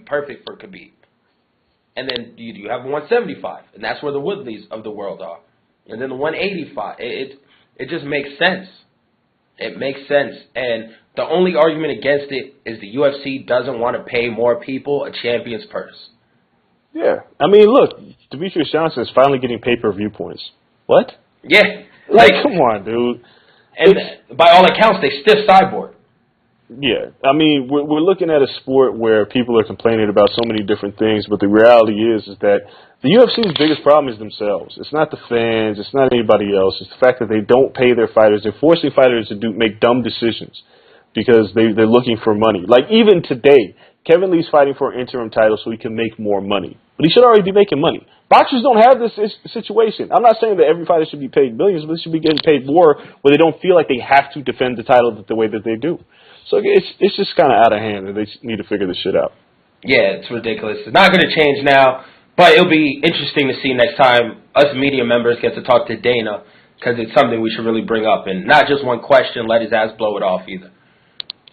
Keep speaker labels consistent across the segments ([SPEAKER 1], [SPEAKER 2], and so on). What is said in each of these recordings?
[SPEAKER 1] perfect for Khabib. And then you have 175, and that's where the Woodleys of the world are. And then the 185. It just makes sense. It makes sense. And the only argument against it is the UFC doesn't want to pay more people a champion's purse.
[SPEAKER 2] Yeah. I mean, look, Demetrius Johnson is finally getting pay-per-view points. What?
[SPEAKER 1] Yeah.
[SPEAKER 2] Like, come on, dude.
[SPEAKER 1] And by all accounts, they stiff Cyborg.
[SPEAKER 2] Yeah. I mean, we're looking at a sport where people are complaining about so many different things, but the reality is that the UFC's biggest problem is themselves. It's not the fans. It's not anybody else. It's the fact that they don't pay their fighters. They're forcing fighters to make dumb decisions because they're looking for money. Like, even today, Kevin Lee's fighting for an interim title so he can make more money. But he should already be making money. Boxers don't have this situation. I'm not saying that every fighter should be paid millions, but they should be getting paid more where they don't feel like they have to defend the title the way that they do. So it's just kind of out of hand, and they need to figure this shit out.
[SPEAKER 1] Yeah, it's ridiculous. It's not going to change now, but it'll be interesting to see next time us media members get to talk to Dana, because it's something we should really bring up, and not just one question, let his ass blow it off either.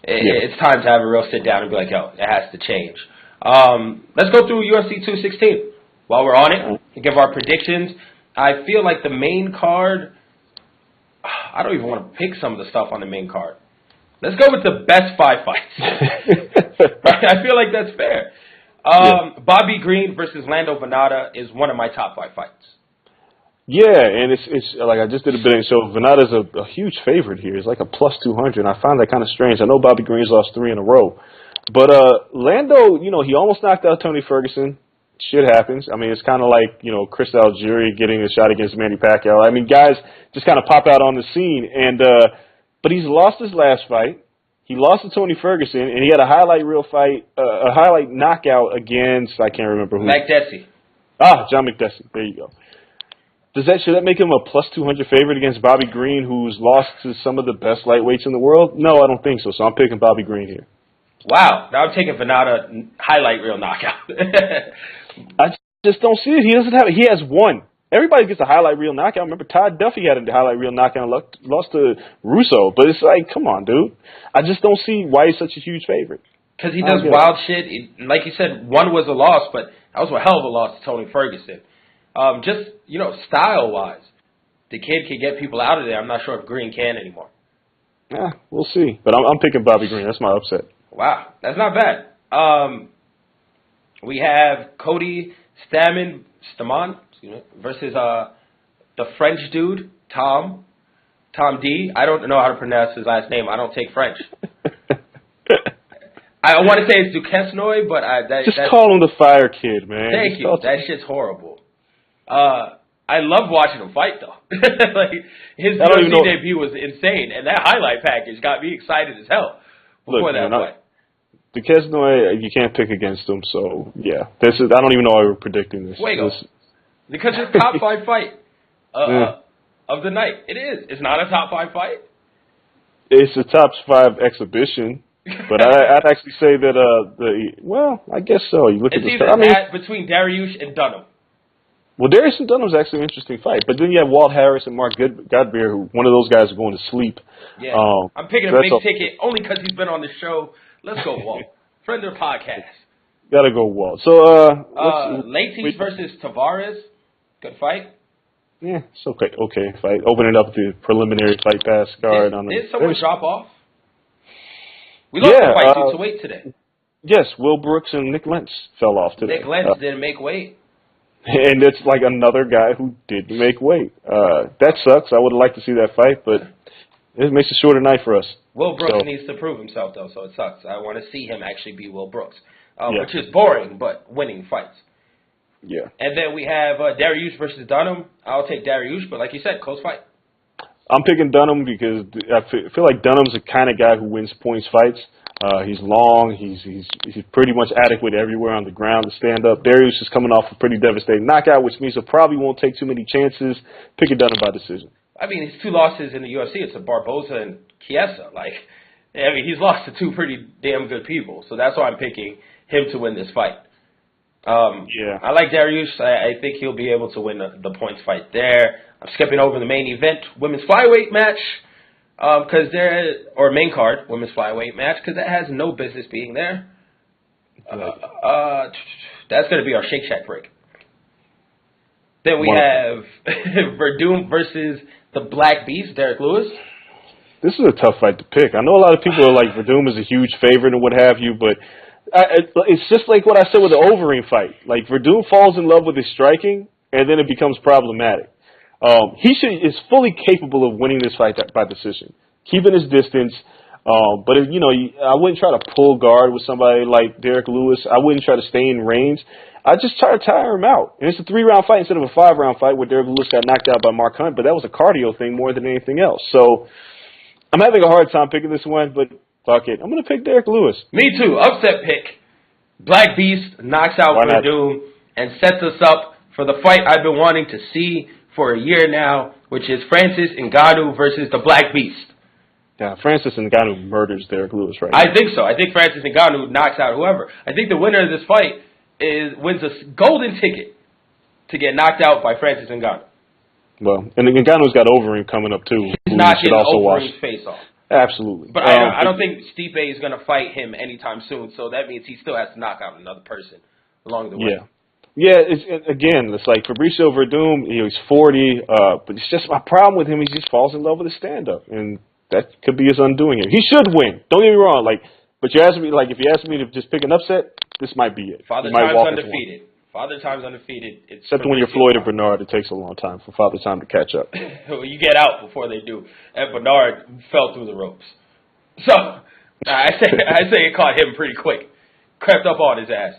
[SPEAKER 1] It's time to have a real sit down and be like, yo, it has to change. Let's go through UFC 216 while we're on it and give our predictions. I feel like the main card, I don't even want to pick some of the stuff on the main card. Let's go with the best 5 fights. I feel like that's fair. Bobby Green versus Lando Venata is one of my top 5 fights.
[SPEAKER 2] Yeah, and it's like I just did a betting show. Venata's a huge favorite here. It's like a plus 200, and I find that kind of strange. I know Bobby Green's lost 3 in a row. But Lando, he almost knocked out Tony Ferguson. Shit happens. I mean, it's kind of like, Chris Algieri getting a shot against Manny Pacquiao. I mean, guys just kind of pop out on the scene, and but he's lost his last fight. He lost to Tony Ferguson, and he had a highlight reel fight, a highlight knockout against, I can't remember who.
[SPEAKER 1] McDessie.
[SPEAKER 2] John McDessie. There you go. Should that make him a plus 200 favorite against Bobby Green, who's lost to some of the best lightweights in the world? No, I don't think so. So I'm picking Bobby Green here.
[SPEAKER 1] Wow. Now I'm taking Venata highlight reel knockout.
[SPEAKER 2] I just don't see it. He doesn't have it. He has one. Everybody gets a highlight reel knockout. Remember, Todd Duffy had a highlight reel knockout and lost to Russo. But it's like, come on, dude. I just don't see why he's such a huge favorite.
[SPEAKER 1] Because he does wild shit. Like you said, one was a loss, but that was a hell of a loss to Tony Ferguson. Just, style-wise, the kid can get people out of there. I'm not sure if Green can anymore.
[SPEAKER 2] Yeah, we'll see. But I'm picking Bobby Green. That's my upset.
[SPEAKER 1] Wow, that's not bad. We have Cody Stamann versus the French dude, Tom D. I don't know how to pronounce his last name. I don't take French. I want to say it's Duquesnoy, but
[SPEAKER 2] just call him the Fire Kid, man.
[SPEAKER 1] Thank you. That shit's horrible. I love watching him fight, though. Like, his UFC debut was insane, and that highlight package got me excited as hell before that fight.
[SPEAKER 2] Duquesnoy, you can't pick against him, so yeah. I don't even know why we're predicting this.
[SPEAKER 1] Because it's top 5 fight of the night. It is. It's not a top 5 fight.
[SPEAKER 2] It's a top 5 exhibition, but I'd actually say that I guess so. You look
[SPEAKER 1] it's
[SPEAKER 2] at
[SPEAKER 1] either that between Dariush and Dunham.
[SPEAKER 2] Well, Darius and Dunham's actually an interesting fight, but then you have Walt Harris and Mark Godbeer, who one of those guys are going to sleep.
[SPEAKER 1] Yeah, I'm picking a big ticket only because he's been on the show. Let's go, Walt. Friend of the podcast.
[SPEAKER 2] Gotta go, Walt. So,
[SPEAKER 1] Leighty versus Tavares. Good fight.
[SPEAKER 2] Yeah, it's okay fight. Opening up the preliminary fight pass card.
[SPEAKER 1] Did someone drop off? We lost the fight due to weight today.
[SPEAKER 2] Yes, Will Brooks and Nick Lentz fell off today.
[SPEAKER 1] Nick Lentz didn't make weight.
[SPEAKER 2] And it's like another guy who didn't make weight. That sucks. I would have liked to see that fight, but it makes a shorter night for us.
[SPEAKER 1] Will Brooks needs to prove himself, though, so it sucks. I want to see him actually be Will Brooks, which is boring, but winning fights.
[SPEAKER 2] Yeah.
[SPEAKER 1] And then we have Dariush versus Dunham. I'll take Dariush, but like you said, close fight.
[SPEAKER 2] I'm picking Dunham because I feel like Dunham's the kind of guy who wins points fights. He's long. He's pretty much adequate everywhere on the ground to stand up. Dariush is coming off a pretty devastating knockout, which means he probably won't take too many chances. Picking Dunham by decision.
[SPEAKER 1] I mean, his 2 losses in the UFC, it's a Barboza and Chiesa. He's lost to 2 pretty damn good people, so that's why I'm picking him to win this fight. I like Dariush. I think he'll be able to win the points fight there. I'm skipping over the main event, women's flyweight match. Main card women's flyweight match, because that has no business being there. That's going to be our Shake Shack break. Then we have Verdum versus the Black Beast, Derek Lewis.
[SPEAKER 2] This is a tough fight to pick. I know a lot of people are like Verdum is a huge favorite and what have you, but it's just like what I said with the Overeem fight. Like Verdum falls in love with his striking, and then it becomes problematic. He is fully capable of winning this fight by decision, keeping his distance. But I wouldn't try to pull guard with somebody like Derek Lewis. I wouldn't try to stay in range. I just try to tire him out. And it's a 3-round fight instead of a 5-round fight where Derek Lewis got knocked out by Mark Hunt, but that was a cardio thing more than anything else. So I'm having a hard time picking this one, but fuck it. I'm going to pick Derek Lewis.
[SPEAKER 1] Me too. Upset pick. Black Beast knocks out Verdum and sets us up for the fight I've been wanting to see for a year now, which is Francis Ngannou versus the Black Beast.
[SPEAKER 2] Yeah, Francis Ngannou murders Derek Lewis right now.
[SPEAKER 1] I think so. I think Francis Ngannou knocks out whoever. I think the winner of this fight wins a golden ticket to get knocked out by Francis Ngannou.
[SPEAKER 2] Well, and Ngannou's got Overeem coming up too.
[SPEAKER 1] He's not getting Overeem's face off.
[SPEAKER 2] Absolutely.
[SPEAKER 1] But I don't think Stipe is going to fight him anytime soon, so that means he still has to knock out another person along the way.
[SPEAKER 2] Yeah, it's like Fabricio Verdum, he's 40, but it's just my problem with him, he just falls in love with his stand-up, and that could be his undoing here. He should win. Don't get me wrong, but you asked me, if you asked me to just pick an upset, this might be it.
[SPEAKER 1] Father Time's undefeated. Father Time's undefeated.
[SPEAKER 2] Except when you're Floyd or Bernard, it takes a long time for Father Time to catch up.
[SPEAKER 1] Well, you get out before they do. And Bernard fell through the ropes. So, I say it caught him pretty quick. Crept up on his ass.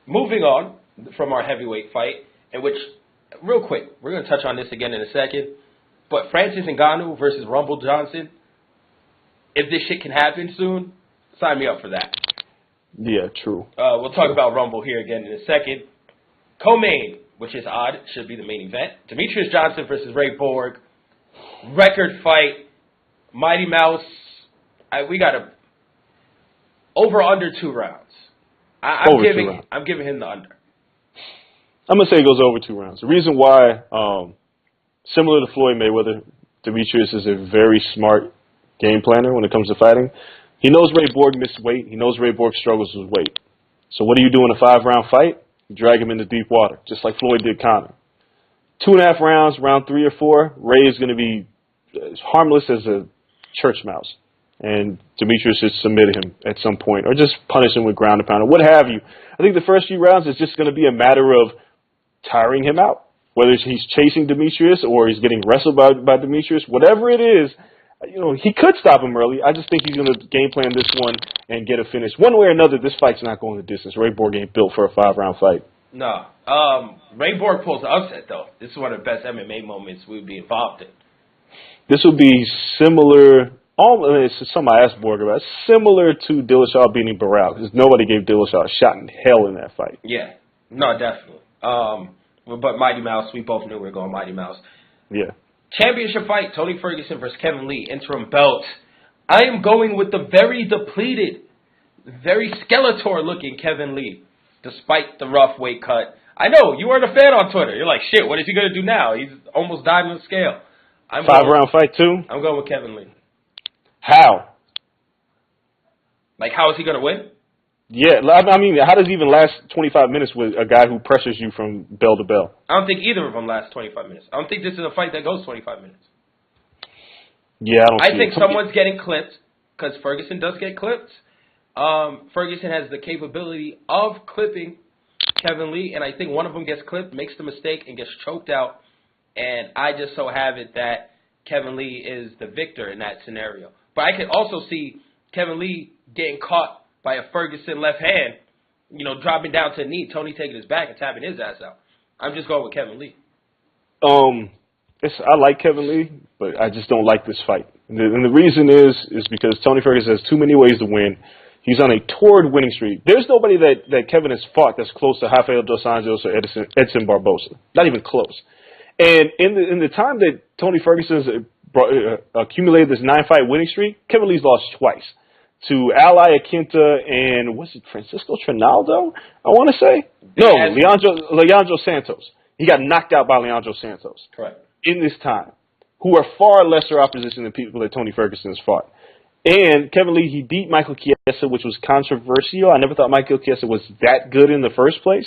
[SPEAKER 1] Moving on from our heavyweight fight, in which, real quick, we're going to touch on this again in a second, but Francis Ngannou versus Rumble Johnson, if this shit can happen soon, sign me up for that.
[SPEAKER 2] Yeah, true.
[SPEAKER 1] We'll talk about Rumble here again in a second. Co-main, which is odd, should be the main event. Demetrius Johnson versus Ray Borg. Record fight. Mighty Mouse. We got a over/under 2 rounds. I'm giving him the under.
[SPEAKER 2] I'm gonna say it goes over 2 rounds. The reason why, similar to Floyd Mayweather, Demetrius is a very smart game planner when it comes to fighting. He knows Ray Borg missed weight. He knows Ray Borg struggles with weight. So what do you do in a 5-round fight? You drag him into deep water, just like Floyd did Conor. 2.5 rounds, round 3 or 4, Ray is going to be as harmless as a church mouse. And Demetrius should submit him at some point, or just punish him with ground and pound, or what have you. I think the first few rounds is just going to be a matter of tiring him out. Whether he's chasing Demetrius or he's getting wrestled by Demetrius, whatever it is, he could stop him early. I just think he's going to game plan this one and get a finish. One way or another, this fight's not going the distance. Ray Borg ain't built for a 5-round fight.
[SPEAKER 1] No. Ray Borg pulls the upset, though. This is one of the best MMA moments we would be involved in.
[SPEAKER 2] This would be similar, it's something I asked Borg about, similar to Dillashaw beating Barral, because nobody gave Dillashaw a shot in hell in that fight.
[SPEAKER 1] Yeah. No, definitely. But Mighty Mouse, we both knew we were going Mighty Mouse.
[SPEAKER 2] Yeah.
[SPEAKER 1] Championship fight, Tony Ferguson versus Kevin Lee, interim belt. I am going with the very depleted, very Skeletor-looking Kevin Lee, despite the rough weight cut. I know, you weren't a fan on Twitter. You're like, shit, what is he going to do now? He's almost died on the scale.
[SPEAKER 2] 5-round fight, too?
[SPEAKER 1] I'm going with Kevin Lee.
[SPEAKER 2] How?
[SPEAKER 1] Like, how is he going to win?
[SPEAKER 2] Yeah, I mean, how does he even last 25 minutes with a guy who pressures you from bell to bell?
[SPEAKER 1] I don't think either of them last 25 minutes. I don't think this is a fight that goes 25 minutes.
[SPEAKER 2] Yeah,
[SPEAKER 1] I think someone's getting clipped, because Ferguson does get clipped. Ferguson has the capability of clipping Kevin Lee, and I think one of them gets clipped, makes the mistake, and gets choked out. And I just so have it that Kevin Lee is the victor in that scenario. But I could also see Kevin Lee getting caught by a Ferguson left hand, dropping down to a knee, Tony taking his back and tapping his ass out. I'm just going with Kevin Lee.
[SPEAKER 2] I like Kevin Lee, but I just don't like this fight. And the reason is because Tony Ferguson has too many ways to win. He's on a torrid winning streak. There's nobody that Kevin has fought that's close to Rafael dos Anjos or Edson Barbosa. Not even close. And in the time that Tony Ferguson has accumulated this 9-fight winning streak, Kevin Lee's lost twice. To Ally Akinta and, Francisco Trinaldo, I want to say? No, Leandro Santos. He got knocked out by Leandro Santos.
[SPEAKER 1] Correct.
[SPEAKER 2] In this time, who are far lesser opposition than people that Tony Ferguson has fought. And Kevin Lee, he beat Michael Chiesa, which was controversial. I never thought Michael Chiesa was that good in the first place.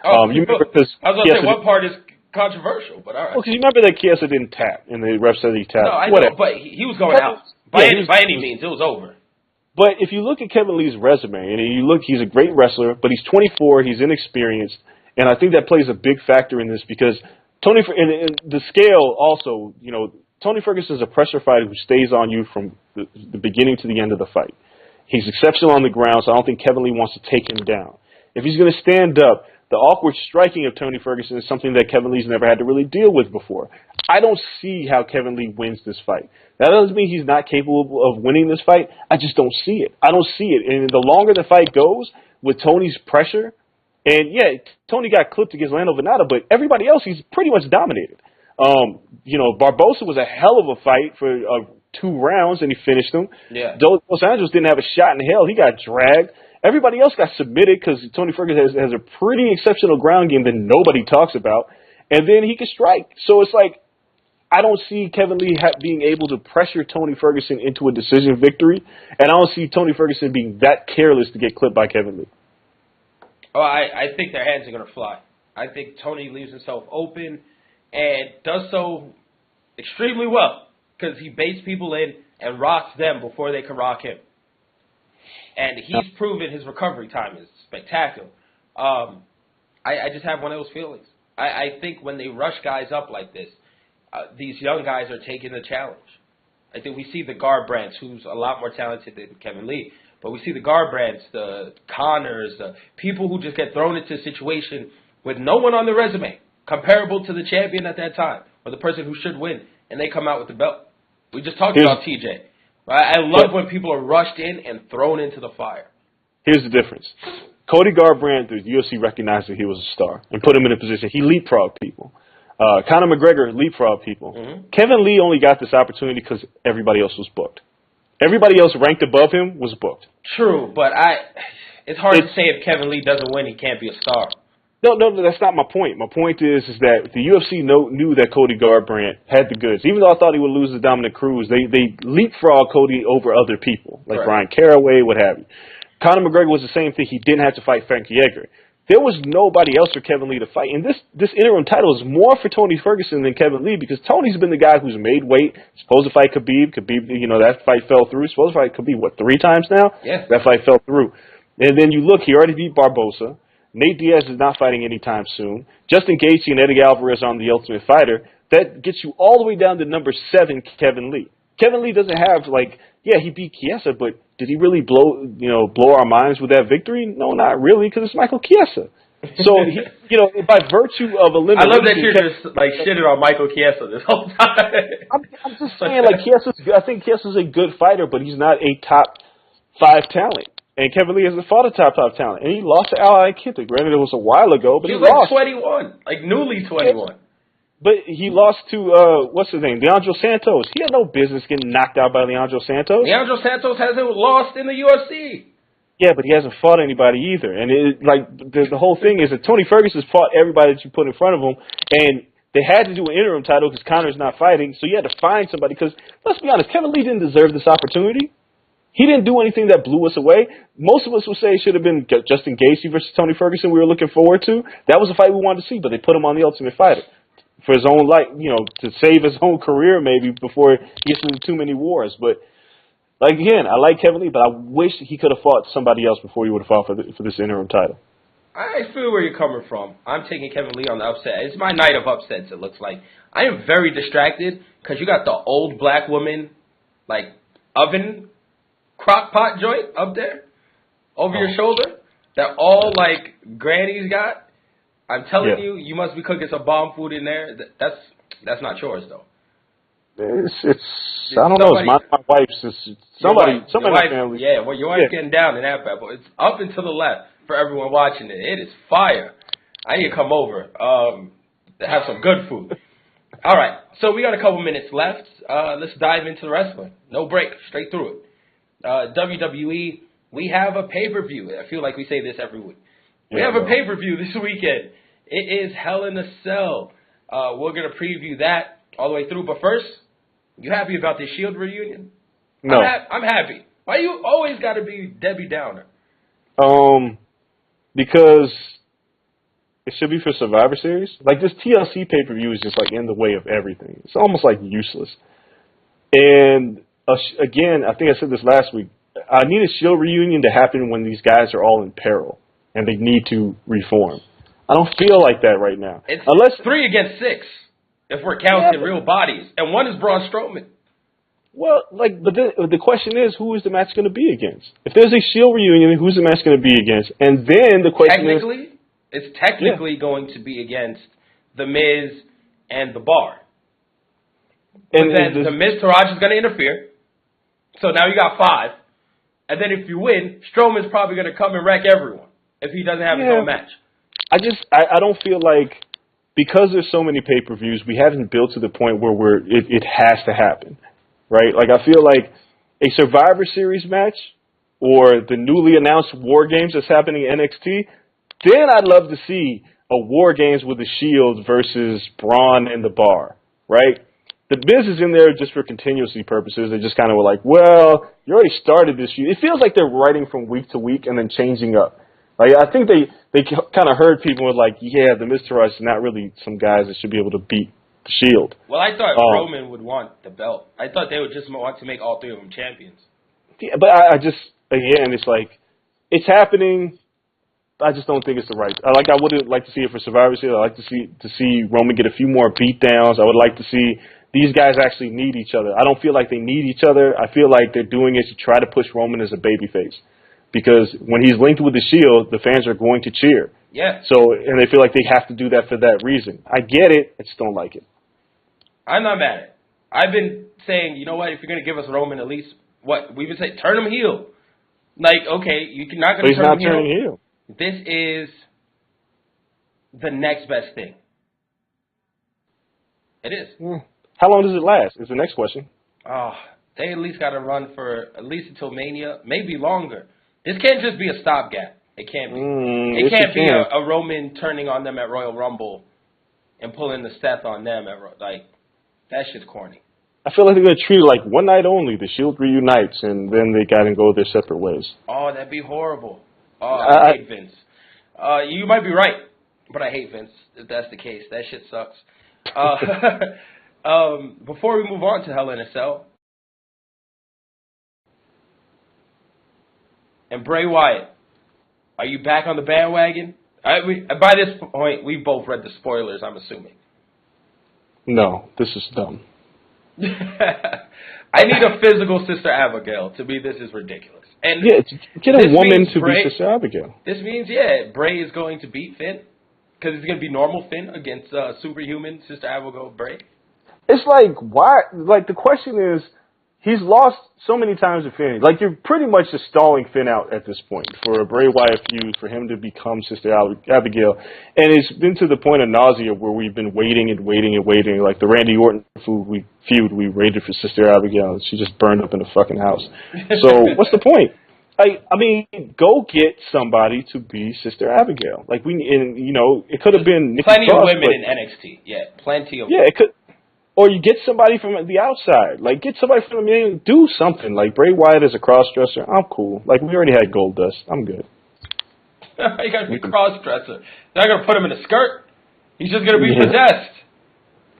[SPEAKER 2] You remember because
[SPEAKER 1] I was going to say what part is controversial, but all right.
[SPEAKER 2] Well, because you remember that Chiesa didn't tap, and the ref said he tapped.
[SPEAKER 1] No, I know, but he was going out. By any means, it was over.
[SPEAKER 2] But if you look at Kevin Lee's resume, and you look, he's a great wrestler, but he's 24, he's inexperienced, and I think that plays a big factor in this because and the scale also, Tony Ferguson is a pressure fighter who stays on you from the beginning to the end of the fight. He's exceptional on the ground, so I don't think Kevin Lee wants to take him down. If he's going to stand up, the awkward striking of Tony Ferguson is something that Kevin Lee's never had to really deal with before. I don't see how Kevin Lee wins this fight. That doesn't mean he's not capable of winning this fight. I just don't see it. I don't see it. And the longer the fight goes with Tony's pressure, and yeah, Tony got clipped against Lando Venata, but everybody else, he's pretty much dominated. Barbosa was a hell of a fight for 2 rounds, and he finished them.
[SPEAKER 1] Yeah.
[SPEAKER 2] Dos Anjos didn't have a shot in hell. He got dragged. Everybody else got submitted because Tony Ferguson has a pretty exceptional ground game that nobody talks about, and then he can strike. So it's like, I don't see Kevin Lee being able to pressure Tony Ferguson into a decision victory, and I don't see Tony Ferguson being that careless to get clipped by Kevin Lee.
[SPEAKER 1] Oh, I think their hands are going to fly. I think Tony leaves himself open and does so extremely well because he baits people in and rocks them before they can rock him. And he's proven his recovery time is spectacular. I just have one of those feelings. I think when they rush guys up like this, these young guys are taking the challenge. I think we see the Garbrandts, who's a lot more talented than Kevin Lee, but we see the Garbrandts, the Connors, the people who just get thrown into a situation with no one on the resume comparable to the champion at that time or the person who should win, and they come out with the belt. We just talked about TJ. I love when people are rushed in and thrown into the fire.
[SPEAKER 2] Here's the difference. Cody Garbrandt, the UFC recognized that he was a star and put him in a position. He leapfrogged people. Conor McGregor leapfrogged people. Mm-hmm. Kevin Lee only got this opportunity because everybody else was booked. Everybody else ranked above him was booked.
[SPEAKER 1] True, but it's hard to say if Kevin Lee doesn't win, he can't be a star.
[SPEAKER 2] No, that's not my point. My point is that the UFC knew that Cody Garbrandt had the goods. Even though I thought he would lose to Dominic Cruz, they leapfrogged Cody over other people, like Brian Caraway, what have you. Conor McGregor was the same thing. He didn't have to fight Frank Yeager. There was nobody else for Kevin Lee to fight. And this interim title is more for Tony Ferguson than Kevin Lee because Tony's been the guy who's made weight. Supposed to fight Khabib. Khabib, that fight fell through. Supposed to fight Khabib, 3 times now?
[SPEAKER 1] Yeah.
[SPEAKER 2] That fight fell through. And then you look, he already beat Barbosa. Nate Diaz is not fighting anytime soon. Justin Gaethje and Eddie Alvarez on The Ultimate Fighter. That gets you all the way down to number 7, Kevin Lee. Kevin Lee doesn't have, he beat Chiesa, but did he really blow our minds with that victory? No, not really, because it's Michael Chiesa. So, by virtue of elimination... I
[SPEAKER 1] love that you're just, shitting on Michael Chiesa this whole time.
[SPEAKER 2] I'm just saying, I think Chiesa's a good fighter, but he's not a top 5 talent. And Kevin Lee hasn't fought a top talent. And he lost to Al Iaquinta. Granted, it was a while ago, but he lost.
[SPEAKER 1] 21, newly 21.
[SPEAKER 2] But he lost to, what's his name, Leandro Santos. He had no business getting knocked out by Leandro Santos.
[SPEAKER 1] Leandro Santos hasn't lost in the UFC.
[SPEAKER 2] Yeah, but he hasn't fought anybody either. And the whole thing is that Tony Ferguson's fought everybody that you put in front of him, and they had to do an interim title because Conor's not fighting, so you had to find somebody. Because, let's be honest, Kevin Lee didn't deserve this opportunity. He didn't do anything that blew us away. Most of us would say it should have been Justin Gaethje versus Tony Ferguson we were looking forward to. That was a fight we wanted to see, but they put him on The Ultimate Fighter for his own to save his own career maybe before he gets into too many wars. But, again, I like Kevin Lee, but I wish he could have fought somebody else before he would have fought for this interim title.
[SPEAKER 1] I feel where you're coming from. I'm taking Kevin Lee on the upset. It's my night of upsets, it looks like. I am very distracted because you got the old black woman, oven crock pot joint up there over your shoulder that all grannies got. I'm telling you, you must be cooking some bomb food in there. That's not yours though.
[SPEAKER 2] It's I don't know. It's my wife's. Somebody in my family.
[SPEAKER 1] Yeah, well, your wife's getting down in that bad boy. It's up and to the left for everyone watching it. It is fire. I need to come over to have some good food. All right, so we got a couple minutes left. Let's dive into the wrestling. No break, straight through it. WWE, we have a pay-per-view. I feel like we say this every week. We have a pay-per-view this weekend. It is Hell in a Cell. We're going to preview that all the way through. But first, you happy about this Shield reunion?
[SPEAKER 2] No.
[SPEAKER 1] I'm happy. Why you always got to be Debbie Downer?
[SPEAKER 2] Because it should be for Survivor Series. Like, this TLC pay-per-view is just, like, in the way of everything. It's almost, like, useless. And, again, I think I said this last week, I need a Shield reunion to happen when these guys are all in peril and they need to reform. I don't feel like that right now.
[SPEAKER 1] It's
[SPEAKER 2] Unless
[SPEAKER 1] 3 against 6, if we're counting real bodies. And one is Braun Strowman.
[SPEAKER 2] Well, like, but the question is, who is the match going to be against? If there's a Shield reunion, who's the match going to be against? And then the question is...
[SPEAKER 1] It's technically going to be against The Miz and The Bar. And then The Miz Taraj is going to interfere. So now you got 5. And then if you win, Strowman's probably going to come and wreck everyone if he doesn't have his own match.
[SPEAKER 2] I don't feel like, because there's so many pay-per-views, we haven't built to the point where it has to happen. Right? Like, I feel like a Survivor Series match or the newly announced War Games that's happening in NXT, then I'd love to see a War Games with the Shield versus Braun and the Bar, right? The Miz is in there just for continuity purposes. They just kind of were like, well, you already started this feud. It feels like they're writing from week to week and then changing up. Like, I think they kind of heard people were like, yeah, the Miz Taraj is not really some guys that should be able to beat the Shield.
[SPEAKER 1] Well, I thought Roman would want the belt. I thought they would just want to make all 3 of them champions.
[SPEAKER 2] Yeah, but I just, again, it's like, it's happening. I just don't think it's the right. I would like to see it for Survivor Series. I like to see Roman get a few more beatdowns. I would like to see these guys actually need each other. I don't feel like they need each other. I feel like they're doing it to try to push Roman as a babyface, because when he's linked with the Shield, the fans are going to cheer.
[SPEAKER 1] Yeah.
[SPEAKER 2] So, and they feel like they have to do that for that reason. I get it. I just don't like it.
[SPEAKER 1] I'm not mad at it. I've been saying, you know what? If you're going to give us Roman, at least we've been saying, turn him heel. Like, okay, you're not going to turn him heel.
[SPEAKER 2] He's not turning heel.
[SPEAKER 1] This is the next best thing. It is.
[SPEAKER 2] How long does it last is the next question.
[SPEAKER 1] They at least got to run for at least until Mania, maybe longer. This can't just be a stopgap. It can't be. It can't be a Roman turning on them at Royal Rumble and pulling the Seth on them. That shit's corny.
[SPEAKER 2] I feel like they're going to treat it like one night only. The Shield reunites, and then they got to go their separate ways.
[SPEAKER 1] Oh, that'd be horrible. Oh, I hate Vince. You might be right, but I hate Vince, if that's the case. That shit sucks. Before we move on to Hell in a Cell, and Bray Wyatt, are you back on the bandwagon? By this point, we both read the spoilers, I'm assuming.
[SPEAKER 2] No, this is dumb.
[SPEAKER 1] I need a physical Sister Abigail. To me, this is ridiculous. And
[SPEAKER 2] yeah, get a woman to be Sister Abigail.
[SPEAKER 1] This means, Bray is going to beat Finn, because it's going to be normal Finn against superhuman Sister Abigail Bray.
[SPEAKER 2] It's like, why? Like, the question is, he's lost so many times to Finn. Like, you're pretty much just stalling Finn out at this point for a Bray Wyatt feud, for him to become Sister Abigail. And it's been to the point of nausea where we've been waiting and waiting and waiting. Like the Randy Orton feud, we waited for Sister Abigail, and she just burned up in the fucking house. So what's the point? I mean, go get somebody to be Sister Abigail. Like, it could have been Nikki
[SPEAKER 1] plenty
[SPEAKER 2] Cross,
[SPEAKER 1] of women in NXT. Yeah, plenty of.
[SPEAKER 2] Yeah, it could. Or you get somebody from the outside. Like, get somebody from the main. Do something. Like, Bray Wyatt is a cross-dresser. I'm cool. Like, we already had Goldust. I'm good.
[SPEAKER 1] You got to be a cross-dresser. They're not going to put him in a skirt. He's just going to be possessed.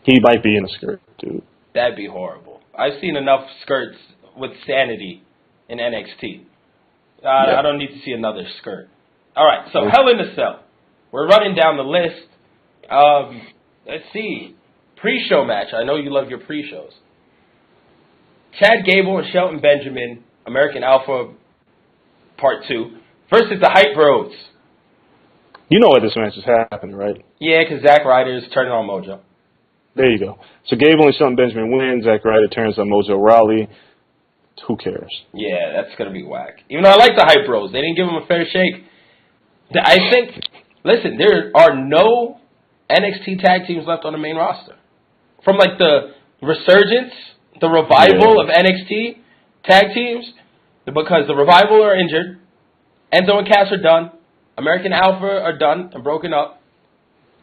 [SPEAKER 2] He might be in a skirt, dude.
[SPEAKER 1] That'd be horrible. I've seen enough skirts with sanity in NXT. I don't need to see another skirt. All right, so Hell in a Cell. We're running down the list. Let's see. Pre-show match. I know you love your pre-shows. Chad Gable and Shelton Benjamin, American Alpha Part 2, versus the Hype Bros.
[SPEAKER 2] You know what this match is happening, right?
[SPEAKER 1] Yeah, because Zack Ryder is turning on Mojo.
[SPEAKER 2] There you go. So Gable and Shelton Benjamin win. Zack Ryder turns on Mojo Rawley. Who cares?
[SPEAKER 1] Yeah, that's going to be whack. Even though I like the Hype Bros, they didn't give them a fair shake. I think, listen, there are no NXT tag teams left on the main roster. From like the resurgence, the revival of NXT tag teams, because the revival are injured, Enzo and Cass are done, American Alpha are done and broken up,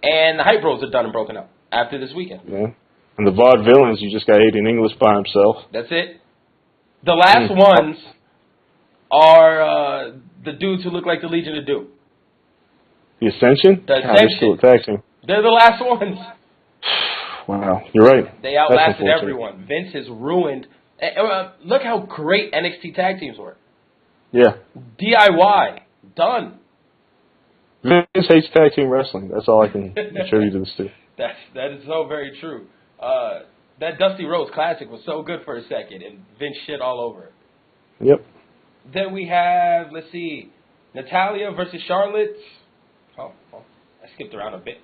[SPEAKER 1] and the Hype Bros are done and broken up after this weekend.
[SPEAKER 2] Yeah. And the Vaudevillains, you just got Aiden English by himself.
[SPEAKER 1] That's it. The last ones are the dudes who look like the Legion of Doom.
[SPEAKER 2] The Ascension?
[SPEAKER 1] The
[SPEAKER 2] God, they're still
[SPEAKER 1] Ascension.
[SPEAKER 2] attacking.
[SPEAKER 1] They're the last ones.
[SPEAKER 2] Wow, you're right.
[SPEAKER 1] They outlasted everyone. Vince has ruined. Look how great NXT tag teams were.
[SPEAKER 2] Yeah.
[SPEAKER 1] DIY. Done.
[SPEAKER 2] Vince hates tag team wrestling. That's all I can attribute this to.
[SPEAKER 1] That is so very true. That Dusty Rhodes Classic was so good for a second, and Vince shit all over it.
[SPEAKER 2] Yep.
[SPEAKER 1] Then we have, let's see, Natalya versus Charlotte. Oh, I skipped around a bit.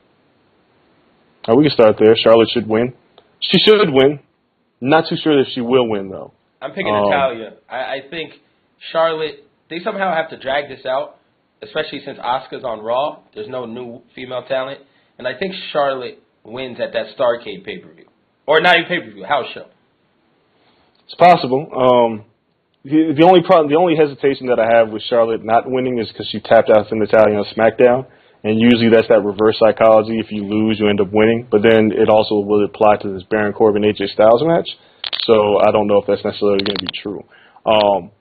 [SPEAKER 2] Oh, we can start there. Charlotte should win. She should win. Not too sure if she will win, though.
[SPEAKER 1] I'm picking Natalya. I think Charlotte, they somehow have to drag this out, especially since Asuka's on Raw. There's no new female talent. And I think Charlotte wins at that Starrcade pay-per-view. Or not even pay-per-view, house show.
[SPEAKER 2] It's possible. The only hesitation that I have with Charlotte not winning is because she tapped out to Natalya on SmackDown. And usually that's that reverse psychology. If you lose, you end up winning. But then it also will apply to this Baron Corbin-AJ Styles match. So I don't know if that's necessarily going to be true. I'm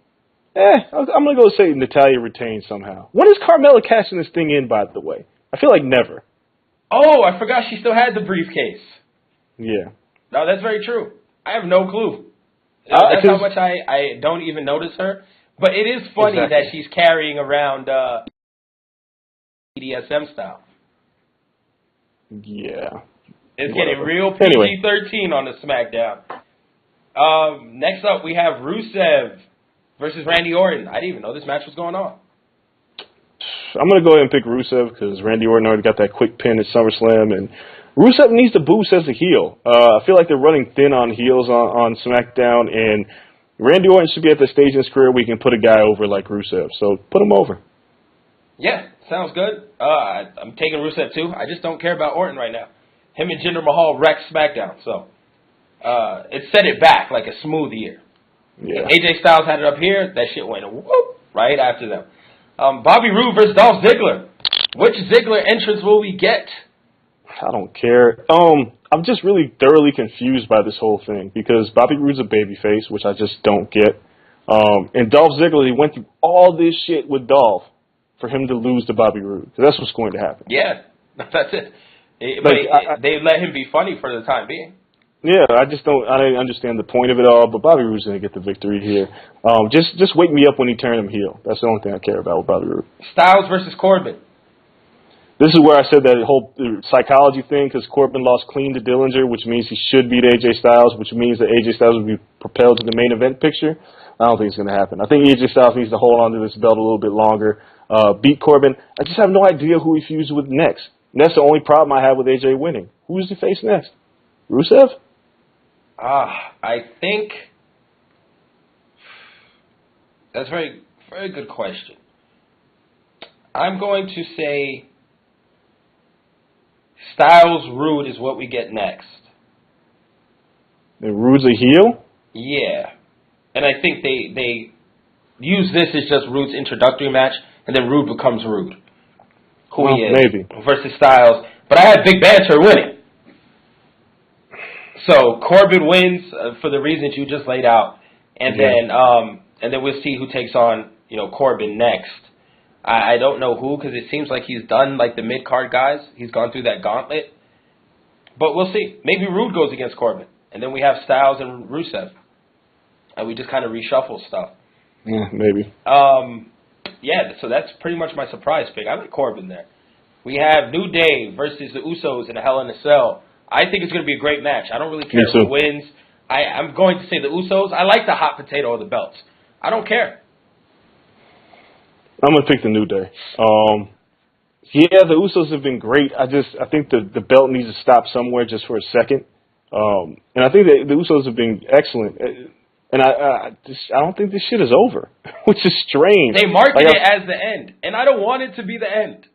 [SPEAKER 2] going to go say Natalya retains somehow. When is Carmella cashing this thing in, by the way? I feel like never.
[SPEAKER 1] Oh, I forgot she still had the briefcase.
[SPEAKER 2] Yeah.
[SPEAKER 1] No, that's very true. I have no clue. That's how much I don't even notice her. But it is funny that she's carrying around BDSM style.
[SPEAKER 2] Yeah.
[SPEAKER 1] It's getting real PG-13 on the SmackDown. Next up, we have Rusev versus Randy Orton. I didn't even know this match was going on.
[SPEAKER 2] I'm going to go ahead and pick Rusev because Randy Orton already got that quick pin at SummerSlam, and Rusev needs to boost as a heel. I feel like they're running thin on heels on SmackDown, and Randy Orton should be at the stage in his career where he can put a guy over like Rusev. So put him over.
[SPEAKER 1] Yeah, sounds good. I'm taking Rusev too. I just don't care about Orton right now. Him and Jinder Mahal wrecked SmackDown, so it set it back like a smooth year.
[SPEAKER 2] Yeah.
[SPEAKER 1] AJ Styles had it up here. That shit went whoop right after them. Bobby Roode versus Dolph Ziggler. Which Ziggler entrance will we get?
[SPEAKER 2] I don't care. I'm just really thoroughly confused by this whole thing because Bobby Roode's a babyface, which I just don't get. And Dolph Ziggler, he went through all this shit with Dolph for him to lose to Bobby Roode. Because that's what's going to happen.
[SPEAKER 1] Yeah, that's it. They let him be funny for the time being.
[SPEAKER 2] Yeah, I didn't understand the point of it all, but Bobby Roode's going to get the victory here. Just wake me up when he turned him heel. That's the only thing I care about with Bobby Roode.
[SPEAKER 1] Styles versus Corbin.
[SPEAKER 2] This is where I said that whole psychology thing, because Corbin lost clean to Dillinger, which means he should beat AJ Styles, which means that AJ Styles will be propelled to the main event picture. I don't think it's going to happen. I think AJ Styles needs to hold on to this belt a little bit longer, beat Corbin. I just have no idea who he feuds with next. And that's the only problem I have with AJ winning. Who's he face next? Rusev?
[SPEAKER 1] I think that's a very, very good question. I'm going to say Styles Roode is what we get next.
[SPEAKER 2] And Roode's a heel?
[SPEAKER 1] Yeah. And I think they use this as just Roode's introductory match, and then Roode becomes Roode. Who he is. Maybe. Versus Styles. But I had Big Banter winning. So Corbin wins for the reasons you just laid out, and then we'll see who takes on Corbin next. I don't know who because it seems like he's done like the mid card guys. He's gone through that gauntlet, but we'll see. Maybe Roode goes against Corbin, and then we have Styles and Rusev, and we just kind of reshuffle stuff.
[SPEAKER 2] Yeah, maybe.
[SPEAKER 1] Yeah. So that's pretty much my surprise pick. I like Corbin there. We have New Day versus the Usos in a Hell in a Cell. I think it's going to be a great match. I don't really care who wins. I'm going to say the Usos. I like the hot potato of the belts. I don't care.
[SPEAKER 2] I'm going to pick the New Day. Yeah, the Usos have been great. I think the belt needs to stop somewhere just for a second. And I think the Usos have been excellent. And I don't think this shit is over, which is strange.
[SPEAKER 1] They market it as the end, and I don't want it to be the end.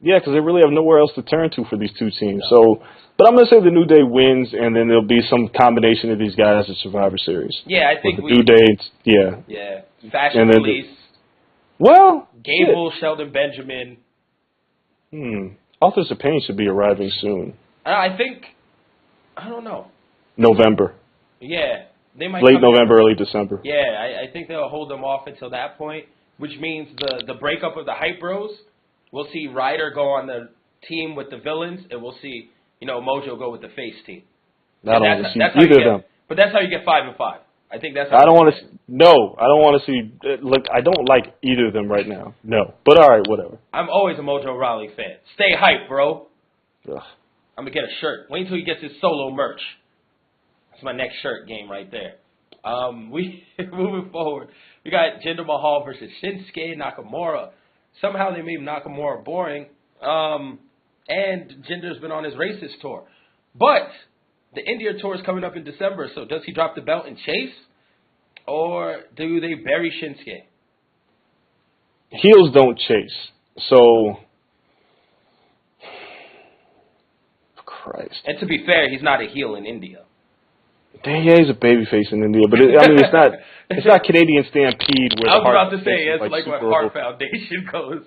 [SPEAKER 2] Yeah, because they really have nowhere else to turn to for these two teams. So, but I'm going to say the New Day wins, and then there'll be some combination of these guys at Survivor Series.
[SPEAKER 1] Yeah, I think
[SPEAKER 2] New Day, yeah.
[SPEAKER 1] Yeah, Fashion Police.
[SPEAKER 2] Gable,
[SPEAKER 1] Sheldon Benjamin.
[SPEAKER 2] Authors of Pain should be arriving soon.
[SPEAKER 1] I think, I don't know.
[SPEAKER 2] November.
[SPEAKER 1] Yeah. They might
[SPEAKER 2] late November, early December.
[SPEAKER 1] Yeah, I think they'll hold them off until that point, which means the breakup of the Hype Bros. We'll see Ryder go on the team with the villains, and we'll see Mojo go with the face team.
[SPEAKER 2] I don't want to see either of them.
[SPEAKER 1] But that's how you get 5 and 5. I think that's.
[SPEAKER 2] I don't want to. No, I don't want to see. Look, I don't like either of them right now. No, but all right, whatever.
[SPEAKER 1] I'm always a Mojo Rawley fan. Stay hype, bro.
[SPEAKER 2] Ugh.
[SPEAKER 1] I'm gonna get a shirt. Wait until he gets his solo merch. That's my next shirt game right there. We moving forward. We got Jinder Mahal versus Shinsuke Nakamura. Somehow they made Nakamura boring. And Jinder's been on his racist tour. But the India tour is coming up in December, so does he drop the belt and chase? Or do they bury Shinsuke?
[SPEAKER 2] Heels don't chase. So, Christ.
[SPEAKER 1] And to be fair, he's not a heel in India.
[SPEAKER 2] Yeah, he's a babyface in India, but it's not Canadian Stampede where
[SPEAKER 1] I was
[SPEAKER 2] the Hart
[SPEAKER 1] about to say it's like what
[SPEAKER 2] Super
[SPEAKER 1] Hart Foundation goes.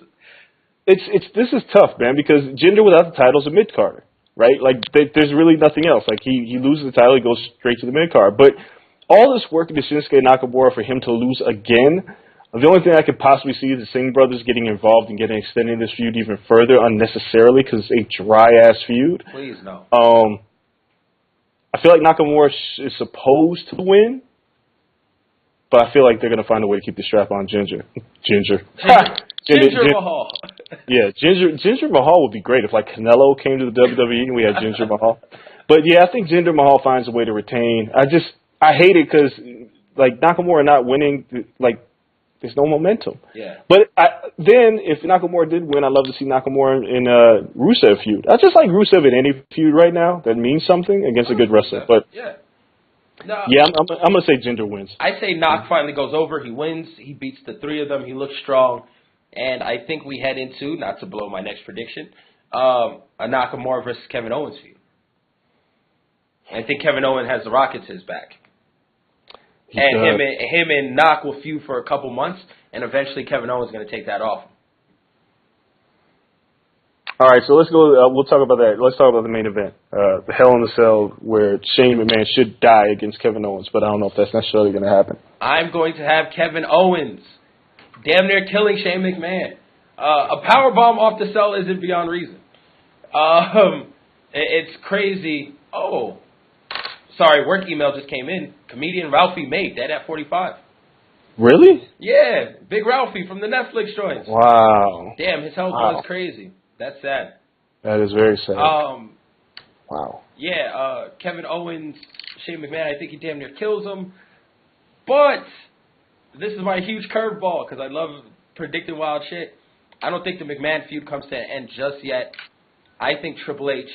[SPEAKER 2] This is tough, man, because Jinder without the title is a mid carder, right? Like there's really nothing else. Like he loses the title, he goes straight to the mid card. But all this work into Shinsuke Nakamura for him to lose again, the only thing I could possibly see is the Singh brothers getting involved and extending this feud even further unnecessarily because it's a dry ass feud.
[SPEAKER 1] Please no.
[SPEAKER 2] I feel like Nakamura is supposed to win, but I feel like they're going to find a way to keep the strap on Ginger
[SPEAKER 1] Mahal.
[SPEAKER 2] Yeah, Ginger Mahal would be great if like Canelo came to the WWE and we had Ginger Mahal. But yeah, I think Jinder Mahal finds a way to retain. I hate it because like Nakamura not winning, like there's no momentum.
[SPEAKER 1] Yeah.
[SPEAKER 2] But then if Nakamura did win, I'd love to see Nakamura in Rusev feud. I just like Rusev in any feud right now that means something against a good wrestler. But
[SPEAKER 1] yeah. No,
[SPEAKER 2] yeah, I'm gonna say Jinder wins.
[SPEAKER 1] I say Nak finally goes over. He wins. He beats the three of them. He looks strong. And I think we head into, not to blow my next prediction, a Nakamura versus Kevin Owens feud. I think Kevin Owens has the Rockets his back. And him and Nak will feud for a couple months, and eventually Kevin Owens is going to take that off.
[SPEAKER 2] All right, so let's go. We'll talk about that. Let's talk about the main event, the Hell in a Cell, where Shane McMahon should die against Kevin Owens, but I don't know if that's necessarily going to happen.
[SPEAKER 1] I'm going to have Kevin Owens damn near killing Shane McMahon. A powerbomb off the cell isn't beyond reason. It's crazy. Oh, sorry, work email just came in. Comedian Ralphie May, dead at 45.
[SPEAKER 2] Really?
[SPEAKER 1] Yeah, Big Ralphie from the Netflix joints.
[SPEAKER 2] Wow.
[SPEAKER 1] Damn, his health was crazy. That's sad.
[SPEAKER 2] That is very sad. Wow.
[SPEAKER 1] Yeah, Kevin Owens, Shane McMahon, I think he damn near kills him. But this is my huge curveball because I love predicting wild shit. I don't think the McMahon feud comes to an end just yet. I think Triple H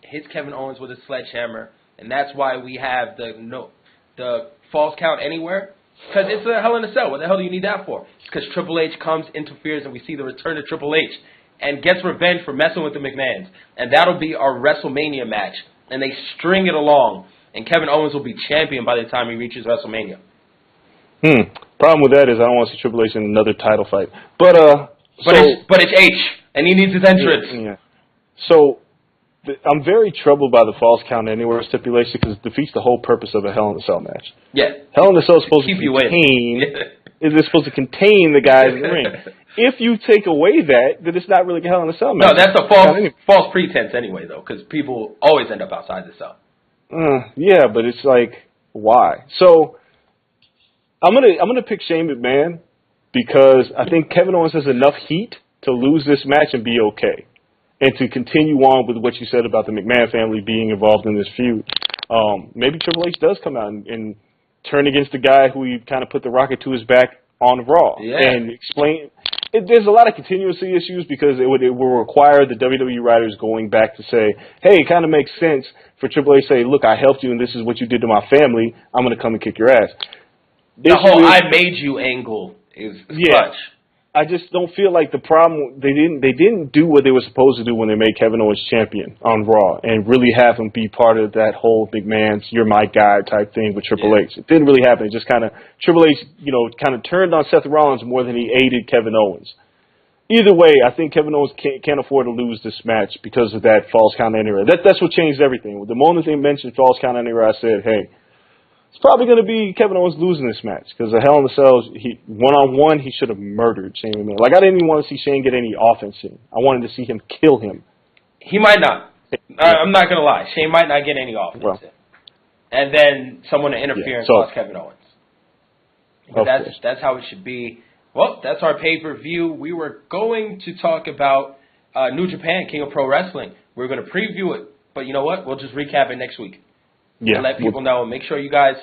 [SPEAKER 1] hits Kevin Owens with a sledgehammer, and that's why we have the false count anywhere. Because it's a Hell in a Cell. What the hell do you need that for? Because Triple H comes, interferes, and we see the return of Triple H and gets revenge for messing with the McMahons. And that'll be our WrestleMania match. And they string it along, and Kevin Owens will be champion by the time he reaches WrestleMania.
[SPEAKER 2] Problem with that is I don't want to see Triple H in another title fight. But
[SPEAKER 1] it's H, and he needs his entrance.
[SPEAKER 2] Yeah. So I'm very troubled by the false count anywhere stipulation because it defeats the whole purpose of a Hell in a Cell match.
[SPEAKER 1] Yeah.
[SPEAKER 2] Hell in a Cell is supposed to contain. It's supposed to contain the guys in the ring. If you take away that, then it's not really a Hell in a Cell match.
[SPEAKER 1] No, that's a false pretense anyway, though, because people always end up outside the cell.
[SPEAKER 2] Yeah, but it's like, why? So I'm gonna pick Shane McMahon because I think Kevin Owens has enough heat to lose this match and be okay, and to continue on with what you said about the McMahon family being involved in this feud. Maybe Triple H does come out and turn against the guy who he kind of put the rocket to his back on Raw and explain. There's a lot of continuity issues because it will require the WWE writers going back to say, hey, it kind of makes sense for Triple H to say, look, I helped you and this is what you did to my family. I'm going to come and kick your ass.
[SPEAKER 1] The whole I made you angle is clutch.
[SPEAKER 2] I just don't feel like the problem, they didn't do what they were supposed to do when they made Kevin Owens champion on Raw and really have him be part of that whole McMahon's you're my guy type thing with Triple H. It didn't really happen. It just kind of, Triple H, kind of turned on Seth Rollins more than he aided Kevin Owens. Either way, I think Kevin Owens can't afford to lose this match because of that false count anywhere. That's what changed everything. The moment they mentioned false count anywhere, I said, hey, It's probably going to be Kevin Owens losing this match because the Hell in a Cell, one-on-one, he should have murdered Shane McMahon. Like, I didn't even want to see Shane get any offense in. I wanted to see him kill him.
[SPEAKER 1] He might not. I'm not going to lie. Shane might not get any offense in. And then someone to interfere and cost Kevin Owens. But that's how it should be. Well, that's our pay-per-view. We were going to talk about New Japan, King of Pro Wrestling. We were going to preview it. But you know what? We'll just recap it next week. Yeah. And let people know. Make sure you guys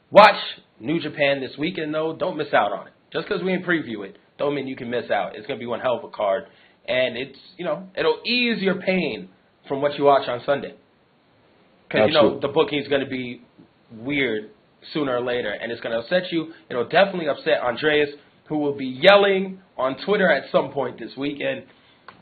[SPEAKER 1] watch New Japan this weekend, though. Don't miss out on it. Just because we didn't preview it, don't mean you can miss out. It's going to be one hell of a card. And it's, it'll ease your pain from what you watch on Sunday. Because, the booking is going to be weird sooner or later, and it's going to upset you. It'll definitely upset Andreas, who will be yelling on Twitter at some point this weekend.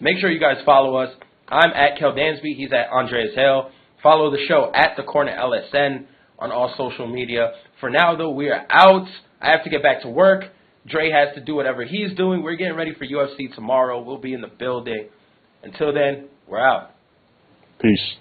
[SPEAKER 1] Make sure you guys follow us. I'm at Kel Dansby. He's at Andreas Hell. Follow the show at The Corner LSN on all social media. For now, though, we are out. I have to get back to work. Dre has to do whatever he's doing. We're getting ready for UFC tomorrow. We'll be in the building. Until then, we're out.
[SPEAKER 2] Peace.